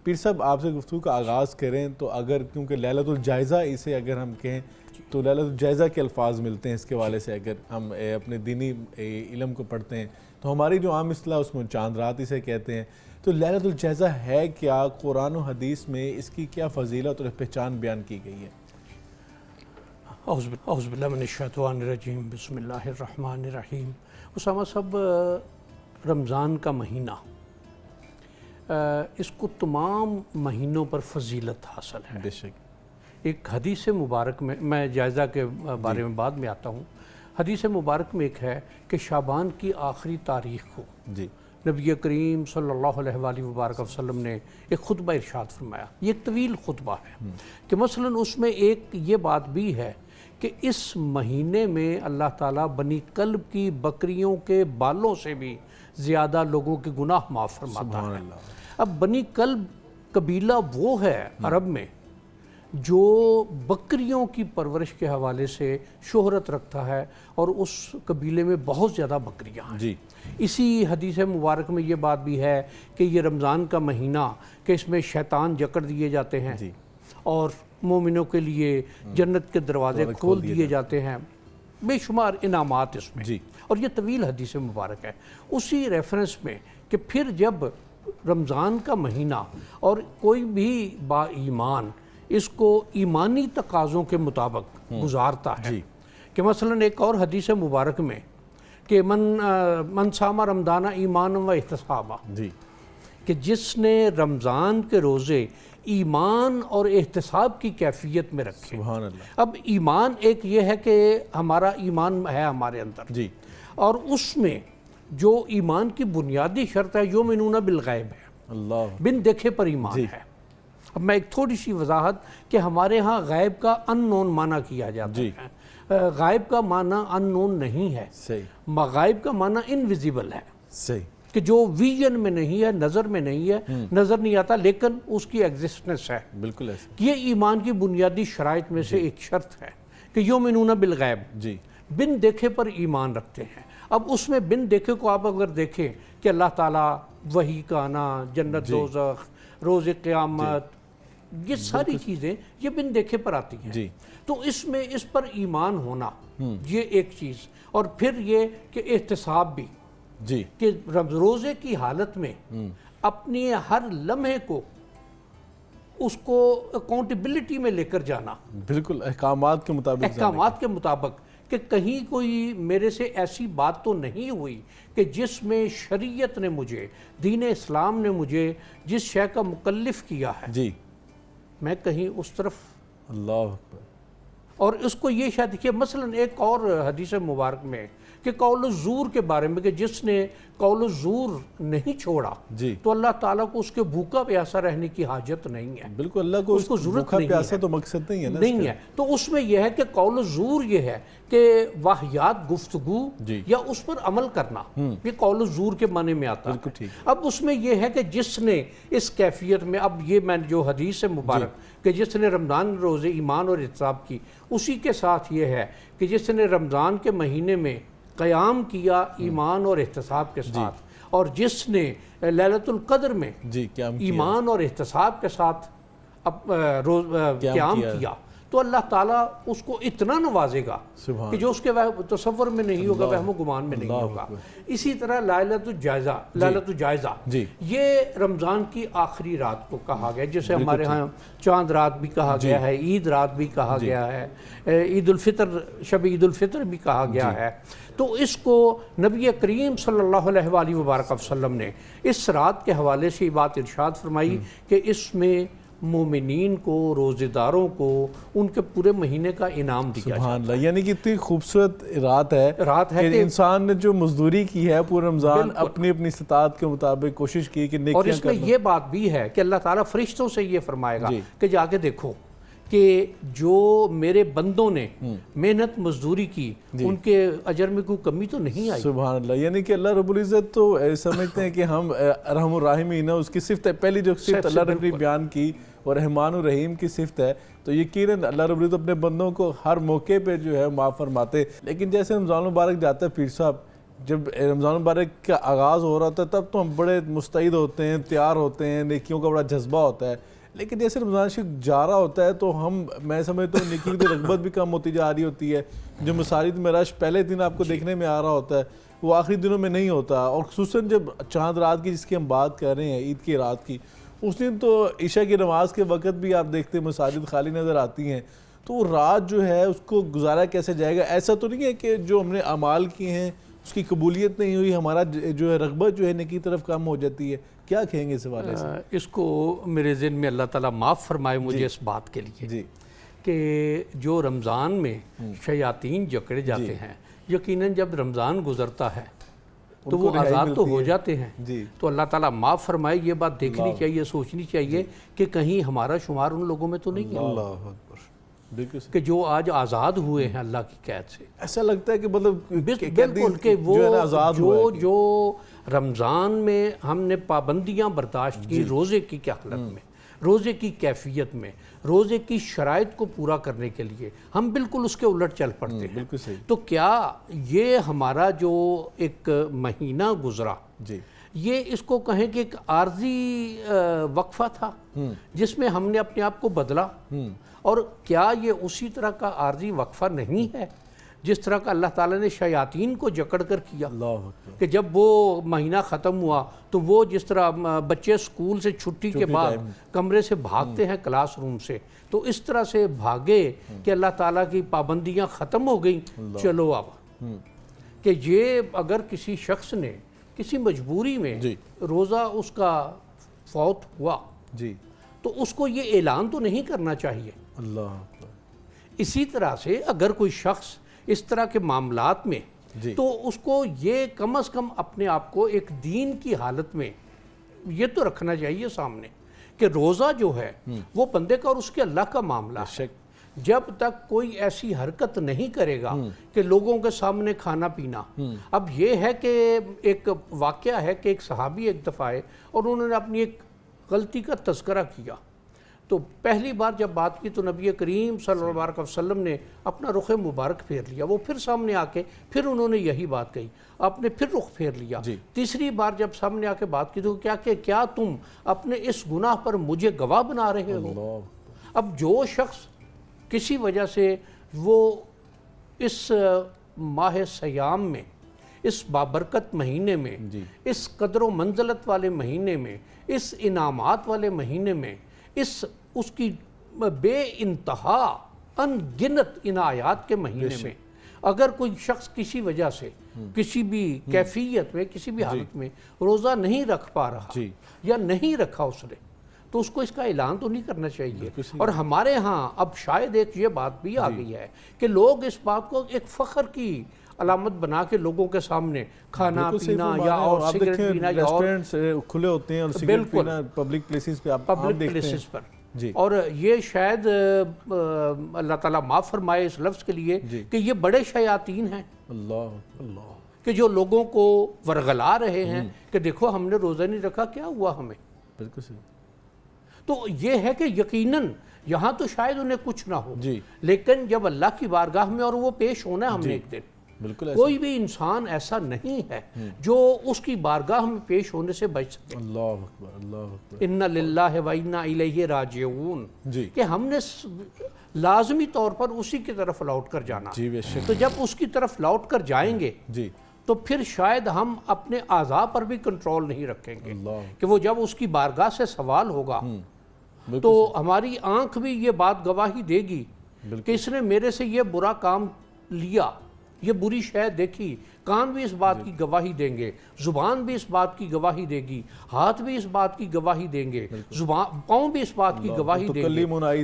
پیر صاحب آپ سے گفتگو کا آغاز کریں تو اگر کیونکہ لیلۃ الجائزہ اسے اگر ہم کہیں تو لیلۃ الجائزہ کے الفاظ ملتے ہیں اس کے حوالے سے اگر ہم اپنے دینی علم کو پڑھتے ہیں تو ہماری جو عام اصطلاح اس میں چاند رات اسے کہتے ہیں. تو لیلۃ الجائزہ ہے کیا؟ قرآن و حدیث میں اس کی کیا فضیلت اور پہچان بیان کی گئی ہے؟ اعوذ باللہ من الشیطان الرجیم، بسم اللہ الرحمن الرحیم. اسامہ صاحب، رمضان کا مہینہ اس کو تمام مہینوں پر فضیلت حاصل ہے. بے شک. ایک حدیث مبارک میں جائزہ کے بارے میں بعد میں آتا ہوں. حدیث مبارک میں ایک ہے کہ شعبان کی آخری تاریخ کو نبی کریم صلی اللہ علیہ وآلہ وبارک وسلم نے ایک خطبہ ارشاد فرمایا. یہ ایک طویل خطبہ ہے کہ مثلا اس میں ایک یہ بات بھی ہے کہ اس مہینے میں اللہ تعالیٰ بنی کلب کی بکریوں کے بالوں سے بھی زیادہ لوگوں کے گناہ معاف فرماتا ہے. اب بنی کلب قبیلہ وہ ہے عرب میں جو بکریوں کی پرورش کے حوالے سے شہرت رکھتا ہے اور اس قبیلے میں بہت زیادہ بکریاں ہیں. اسی حدیث مبارک میں یہ بات بھی ہے کہ یہ رمضان کا مہینہ کہ اس میں شیطان جکڑ دیے جاتے ہیں اور مومنوں کے لیے جنت کے دروازے کھول دیے جاتے ہیں. بے شمار انعامات اس میں اور یہ طویل حدیث مبارک ہے. اسی ریفرنس میں کہ پھر جب رمضان کا مہینہ اور کوئی بھی با ایمان اس کو ایمانی تقاضوں کے مطابق گزارتا ہے کہ مثلا ایک اور حدیث مبارک میں کہ من صام رمضان ایمانا و احتسابا، کہ جس نے رمضان کے روزے ایمان اور احتساب کی کیفیت میں رکھے. سبحان اللہ. اب ایمان ایک یہ ہے کہ ہمارا ایمان ہے ہمارے اندر اور اس میں جو ایمان کی بنیادی شرط ہے یؤمنون بالغیب ہے، اللہ بن دیکھے پر ایمان ہے. اب میں ایک تھوڑی سی وضاحت کہ ہمارے ہاں غیب کا ان نون معنی کیا جاتا ہے. غائب کا معنی ان نون نہیں ہے، غائب کا معنی انویزیبل ہے، کہ جو ویژن میں نہیں ہے، نظر میں نہیں ہے، نظر نہیں آتا لیکن اس کی ایگزسٹنس ہے. بالکل ایسا. یہ ایمان کی بنیادی شرائط میں سے ایک شرط ہے کہ یؤمنون بالغیب، بن دیکھے پر ایمان رکھتے ہیں. اب اس میں بن دیکھے کو آپ اگر دیکھیں کہ اللہ تعالیٰ، وحی کا آنا، جنت دوزخ، روز قیامت، یہ ساری چیزیں یہ بن دیکھے پر آتی ہیں. تو اس میں اس پر ایمان ہونا یہ ایک چیز، اور پھر یہ کہ احتساب بھی، کہ روزے کی حالت میں اپنی ہر لمحے کو اس کو اکاؤنٹیبلٹی میں لے کر جانا، بالکل احکامات کے مطابق کہ کہیں کوئی میرے سے ایسی بات تو نہیں ہوئی کہ جس میں شریعت نے مجھے، دین اسلام نے مجھے جس شے کا مکلف کیا ہے میں کہیں اس طرف. اللہ اکبر. اور اس کو یہ شاید دیکھیے مثلا ایک اور حدیث مبارک میں کہ قول الزور کے بارے میں کہ جس نے قول الزور نہیں چھوڑا تو اللہ تعالیٰ کو اس کے بھوکا پیاسا رہنے کی حاجت نہیں ہے. بالکل، اللہ کو اس کو ضرورت نہیں ہے. پیاسا تو مقصد نہیں ہے نا، نہیں ہے. تو اس میں یہ ہے کہ قول الزور یہ ہے کہ واہیات گفتگو یا اس پر عمل کرنا، یہ قول الزور کے معنی میں آتا ہے. اب اس میں یہ ہے کہ جس نے اس کیفیت میں، اب یہ میں جو حدیث مبارک کہ جس نے رمضان روزے ایمان اور احتساب کی، اسی کے ساتھ یہ ہے کہ جس نے رمضان کے مہینے میں قیام کیا ایمان اور احتساب کے ساتھ، اور جس نے لیلۃ القدر میں ایمان اور احتساب کے ساتھ قیام کیا، تو اللہ تعالیٰ اس کو اتنا نوازے گا کہ جو اس کے تصور میں نہیں ہوگا، وہم و گمان میں نہیں ہوگا. اسی طرح لیلۃ الجائزہ یہ رمضان کی آخری رات کو کہا گیا، جسے ہمارے ہاں چاند رات بھی کہا گیا ہے، عید رات بھی کہا گیا ہے، عید الفطر، شب عید الفطر بھی کہا گیا ہے. تو اس کو نبی کریم صلی اللہ علیہ وآلہ وبارک وسلم نے اس رات کے حوالے سے یہ بات ارشاد فرمائی کہ اس میں مومنین کو، روزے داروں کو ان کے پورے مہینے کا انعام دیا جاتا ہے. سبحان اللہ. یعنی کہ اتنی خوبصورت رات ہے کہ انسان نے جو مزدوری کی ہے پورا رمضان اپنی اپنی استطاعت کے مطابق کوشش کی کہ نیکیاں کرنا. اور اس میں یہ بات بھی ہے کہ اللہ تعالیٰ فرشتوں سے یہ فرمائے گا کہ جا کے دیکھو کہ جو میرے بندوں نے محنت مزدوری کی ان کے اجر میں کوئی کمی تو نہیں آئی. سبحان اللہ. یعنی کہ اللہ رب العزت تو سمجھتے ہیں کہ ہم ارحم الراحمین، اس کی صفت ہے، پہلی جو صفت اللہ رب نے بیان کی اور رحمان الرحیم کی صفت ہے، تو یقیناً اللہ رب العزت اپنے بندوں کو ہر موقع پہ جو ہے معاف فرماتے. لیکن جیسے رمضان المبارک جاتا ہے پیر صاحب جب رمضان مبارک کا آغاز ہو رہا تھا تب تو ہم بڑے مستعد ہوتے ہیں، تیار ہوتے ہیں، نیکیوں کا بڑا جذبہ ہوتا ہے، لیکن جیسے رمضان شریف جا رہا ہوتا ہے تو میں سمجھتا ہوں نیکی کی رغبت بھی کم ہوتی جا رہی ہوتی ہے. جو مساجد میں رش پہلے دن آپ کو دیکھنے میں آ رہا ہوتا ہے وہ آخری دنوں میں نہیں ہوتا، اور خصوصاً جب چاند رات کی جس کی ہم بات کر رہے ہیں، عید کی رات کی، اس دن تو عشاء کی نماز کے وقت بھی آپ دیکھتے ہیں مساجد خالی نظر آتی ہیں. تو وہ رات جو ہے اس کو گزارا کیسے جائے گا؟ ایسا تو نہیں ہے کہ جو ہم نے اعمال کیے ہیں اس کی قبولیت نہیں ہوئی، ہمارا جو ہے رغبت جو ہے نیکی طرف کم ہو جاتی ہے؟ کیا کہیں گے اس حوالے سے؟ اس کو میرے ذہن میں اللہ تعالیٰ معاف فرمائے مجھے اس بات کے لیے جی کہ جو رمضان میں شیاطین جکڑے جاتے ہیں، یقیناً جب رمضان گزرتا ہے تو وہ آزاد تو ہو جاتے ہیں. تو اللہ تعالیٰ معاف فرمائے، یہ بات دیکھنی چاہیے، سوچنی چاہیے کہ کہیں ہمارا شمار ان لوگوں میں تو نہیں ہے اللہ اکبر، بالکل کہ جو آج آزاد ہوئے ہیں اللہ کی قید سے. ایسا لگتا ہے کہ مطلب بالکل کہ وہ جو رمضان میں ہم نے پابندیاں برداشت کی روزے کی کیا حالت میں، روزے کی کیفیت میں، روزے کی شرائط کو پورا کرنے کے لیے ہم بالکل اس کے الٹ چل پڑتے ہیں. تو کیا یہ ہمارا جو ایک مہینہ گزرا یہ اس کو کہیں کہ ایک عارضی وقفہ تھا جس میں ہم نے اپنے آپ کو بدلا، اور کیا یہ اسی طرح کا عارضی وقفہ نہیں ہے جس طرح کا اللہ تعالیٰ نے شیاطین کو جکڑ کر کیا کہ جب وہ مہینہ ختم ہوا تو وہ جس طرح بچے سکول سے چھٹی کے بعد کمرے سے بھاگتے ہیں کلاس روم سے، تو اس طرح سے بھاگے کہ اللہ تعالیٰ کی پابندیاں ختم ہو گئیں، چلو اب کہ یہ اگر کسی شخص نے کسی مجبوری میں روزہ اس کا فوت ہوا تو اس کو یہ اعلان تو نہیں کرنا چاہیے. اسی طرح سے اگر کوئی شخص اس طرح کے معاملات میں تو اس کو یہ کم از کم اپنے آپ کو ایک دین کی حالت میں یہ تو رکھنا چاہیے سامنے کہ روزہ جو ہے وہ بندے کا اور اس کے اللہ کا معاملہ ہے. جب تک کوئی ایسی حرکت نہیں کرے گا کہ لوگوں کے سامنے کھانا پینا. اب یہ ہے کہ ایک واقعہ ہے کہ ایک صحابی ایک دفعہ ہے اور انہوں نے اپنی ایک غلطی کا تذکرہ کیا. تو پہلی بار جب بات کی تو نبی کریم صلی اللہ علیہ وسلم نے اپنا رخ مبارک پھیر لیا. وہ پھر سامنے آ کے پھر انہوں نے یہی بات کہی، آپ نے پھر رخ پھیر لیا. تیسری بار جب سامنے آ کے بات کی تو کیا تم اپنے اس گناہ پر مجھے گواہ بنا رہے ہو؟ اب جو شخص کسی وجہ سے وہ اس ماہ سیام میں، اس بابرکت مہینے میں، اس قدر و منزلت والے مہینے میں، اس انعامات والے مہینے میں، اس کی بے انتہا ان گنت عنایات کے مہینے میں اگر کوئی شخص کسی وجہ سے کسی بھی کیفیت میں کسی بھی حالت میں روزہ نہیں رکھ پا رہا یا نہیں رکھا اس نے تو اس کو اس کا اعلان تو نہیں کرنا چاہیے. اور ہمارے ہاں اب شاید ایک یہ بات بھی آ گئی ہے کہ لوگ اس بات کو ایک فخر کی علامت بنا کے لوگوں کے سامنے کھانا پینا یا اور سگریٹ پینا یا اور کھلے ہوتے ہیں اور سگریٹ پینا پبلک پلیسز پہ آپ دیکھتے ہیں پر. اور یہ شاید اللہ تعالیٰ معاف فرمائے اس لفظ کے لیے کہ یہ بڑے شیاطین ہیں کہ جو لوگوں کو ورغلا رہے ہیں کہ دیکھو ہم نے روزہ نہیں رکھا، کیا ہوا ہمیں. بالکل صحیح. تو یہ ہے کہ یقیناً یہاں تو شاید انہیں کچھ نہ ہو، لیکن جب اللہ کی بارگاہ میں اور وہ پیش ہونا ہے ہم نے ایک دن، کوئی بھی انسان ایسا نہیں ہے جو اس کی بارگاہ میں پیش ہونے سے بچ سکے. اللہ اکبر، اللہ اکبر. اِنَّ لِلَّهِ وَإِنَّا إِلَيْهِ رَاجِعُونَ کہ ہم نے لازمی طور پر اسی کی طرف لوٹ کر جانا. تو جب اس کی طرف لوٹ کر جائیں گے تو پھر شاید ہم اپنے اعضاء پر بھی کنٹرول نہیں رکھیں گے کہ وہ جب اس کی بارگاہ سے سوال ہوگا تو ہماری آنکھ بھی یہ بات گواہی دے گی کہ اس نے میرے سے یہ برا کام لیا، یہ بری شے دیکھی. کان بھی اس بات کی گواہی دیں گے، زبان بھی اس بات کی گواہی دے گی، ہاتھ بھی اس بات کی گواہی دیں گے، پاؤں بھی اس بات کی گواہی دیں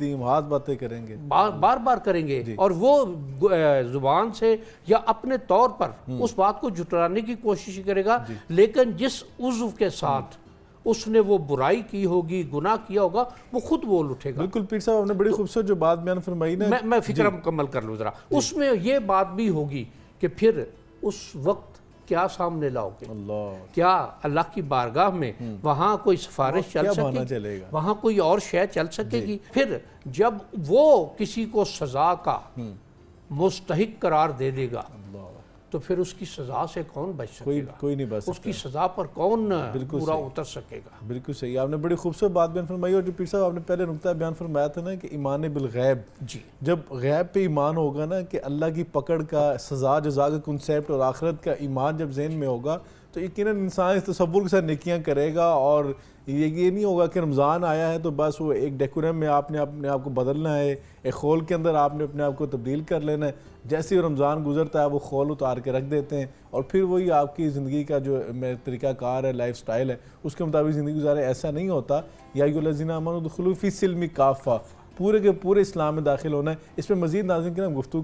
گے، ہاتھ باتیں کریں گے، بار بار کریں گے. اور وہ زبان سے یا اپنے طور پر اس بات کو جھٹلانے کی کوشش کرے گا، لیکن جس عضو کے ساتھ اس نے وہ برائی کی ہوگی، گناہ کیا ہوگا، وہ خود بول اٹھے گا. بالکل پیر صاحب آپ نے بڑی خوبصورت جو بات بیان فرمائی نا، میں فکر مکمل کر لوں ذرا. اس میں یہ بات بھی ہوگی کہ پھر اس وقت کیا سامنے لاؤ گے؟ کیا اللہ کی بارگاہ میں وہاں کوئی سفارش چل سکے گی؟ وہاں کوئی اور شے چل سکے گی؟ پھر جب وہ کسی کو سزا کا مستحق قرار دے دے گا تو پھر اس کی سزا سے کون بچ سکے گا؟ کوئی نہیں بچ سکتا، اس کی سزا پر کون پورا اتر سکے گا؟ بالکل صحیح، آپ نے بڑی خوبصورت بات بیان فرمائی، اور جو پیر صاحب آپ نے پہلے نقطہ بیان فرمایا تھا نا کہ ایمان بالغیب، جی جب غیب پہ ایمان ہوگا نا، کہ اللہ کی پکڑ کا، سزا جزا کا کنسیپٹ اور آخرت کا ایمان جب ذہن میں ہوگا تو یقیناً انسان اس تصور کے ساتھ نیکیاں کرے گا، اور یہ نہیں ہوگا کہ رمضان آیا ہے تو بس وہ ایک ڈیکورم میں آپ نے اپنے آپ کو بدلنا ہے، ایک خول کے اندر آپ نے اپنے آپ کو تبدیل کر لینا ہے، جیسے ہی رمضان گزرتا ہے وہ خول اتار کے رکھ دیتے ہیں، اور پھر وہی آپ کی زندگی کا جو طریقہ کار ہے، لائف سٹائل ہے، اس کے مطابق زندگی گزارے۔ ایسا نہیں ہوتا، یا ایھا الذین آمنوا ادخلوا فی السلم کافہ، پورے کے پورے اسلام میں داخل ہونا ہے۔ اس پہ مزید ناظرین کے ہم گفتگو